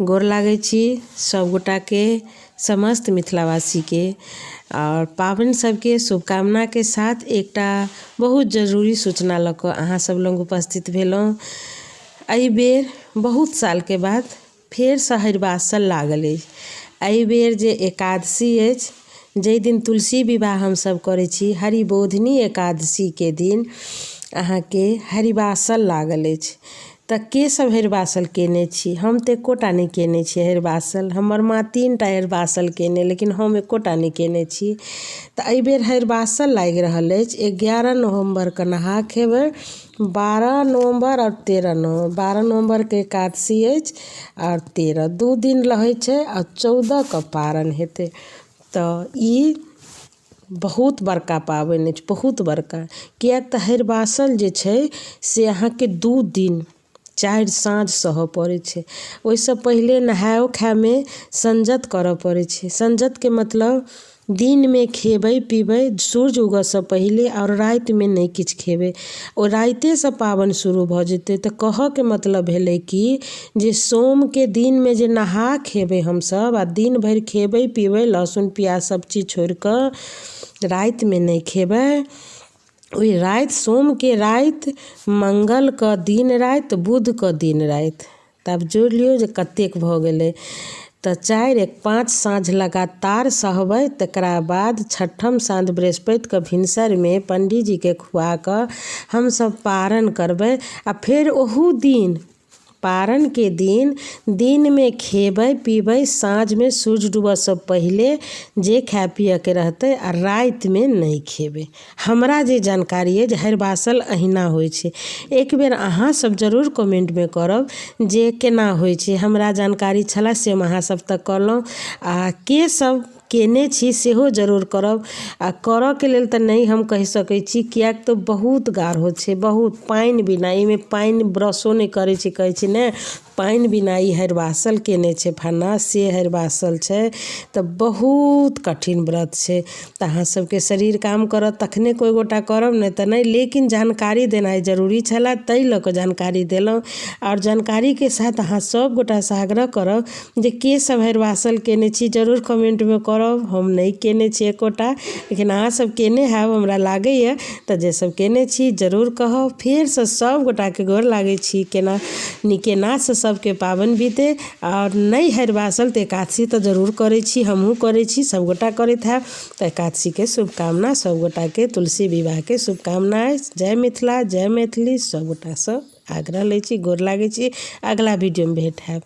गोर लागै छी सब गोटा के, समस्त मिथिलावासी के और पाबनि सबके शुभकामना के साथ एकटा बहुत जरूरी सूचना लऽ कऽ अहाँ सब लग उपस्थित भेलहुँ। एहि बेर बहुत साल के बाद फेर सँ हरिवासल लागल अछि। एहि बेर जे एकादशी अछि, जाहि दिन तुलसी विवाह हमसब करै छी, हरिबोधिनी एकादशी के दिन अहाँके हरिवासल लागल अछि। तऽ के सब हरिवासल केने छी? हम तऽ एकोटा नहि केने छी हरिवासल। हमर माँ 3टा हरिवासल केने, लेकिन हम एकोटा नहि केने छी। तऽ एहि बेर हरिवासल लागि रहल अछि। 11 नवम्बर के नहा खेबै, 12 नवम्बर और 13 नवम्बर। 12 नवम्बर के एकादशी अछि और 13 2 दिन रहै छै और 14 के पारण हेतै। तऽ ई बहुत बड़का पाबनि अछि, बहुत बड़का। किएक तऽ हरिवासल जे छै से अहाँके 2 दिन 4 साँझ सहऽ पड़ै छै। ओहिसँ पहिले नहाओ खायमे संजत करऽ पड़ै छै। संजत के मतलब दिन में खेबै पीबै सूर्य उगऽसँ पहिले और राति में नहीं किछु खेबै। ओ राइते सँ पाबनि शुरू भऽ जेतै। तऽ कहऽ के मतलब भेलै कि जे सोम के दिन में जे नहा खेबै हमसब आ दिन भरि खेबै पीबै, लहसुन प्याज सब चीज छोड़ि कऽ राति में नहीं खेबै। ओहि राति, सोम के राति, मंगल के दिन राति, बुध के दिन राति, तब जोड़ि लियौ जे कतेक भऽ गेलै। तऽ 4 1 5 साँझ लगातार सहबै। तकरा बाद छठम साँझ बृहस्पति के भिनसर में पंडित जी के खुआ कऽ हमसब पारण करबै। आ फेर ओहू दिन, पारण के दिन में खेबै पीबै, साँझ में सूर्य डूबऽ सँ पहिले जे खाय पियऽ के रहतै, आ राति में नहीं खेबै। हमरा जे जानकारी है जे हरिवासल अहिना होइ छै। एक बेर अहाँ सब जरूर कमेंट में करब जे केना होइ छै। हमरा जानकारी छला से हम अहाँ सब तक कहलहुँ। आ के सब केने छी सेहो जरूर करब। आ करऽ के लेल तऽ नहीं हम कहि सकै छी, किएक तऽ बहुत गाढ़ो छै, बहुत पानि बिना। एहिमे पानि ब्रशो नहीं करै छै, कहै छै ने पानि बिना ई हरिवासल केने छै फन्ना, से हरिवासल छै। तऽ बहुत कठिन व्रत छै। तऽ अहाँ सबके शरीर काम करत तखने कोई गोटा करब, नहीं तऽ नहीं। लेकिन जानकारी देनाइ जरूरी छला, ताहि लऽ कऽ जानकारी देलहुँ। और जानकारी के साथ अहाँ सब गोटा सँ आग्रह करब जे के सब हरिवासल केने छी जरूर कमेंट में करब। हम नहीं केने छी एकोटा, लेकिन अहाँ सब केने हैब हमरा लागैए। तऽ जे सब केने छी जरूर कहब। फेर सँ सब गोटा के गोर लागै छी। केना नीकेना से सबके पाबनि बीते। और नहीं हरिवासल तऽ एकादशी तऽ जरूर करै छी, हमहूँ करै छी, सब गोटा करैत हैब। तऽ एकादशी के शुभकामना सब गोटा के, तुलसी विवाह के शुभकामना अछि। जय मिथिला, जय मैथिली। सब गोटा सँ आग्रह लै छी, गोर लागै छी। अगला वीडियो में भेंट हैब।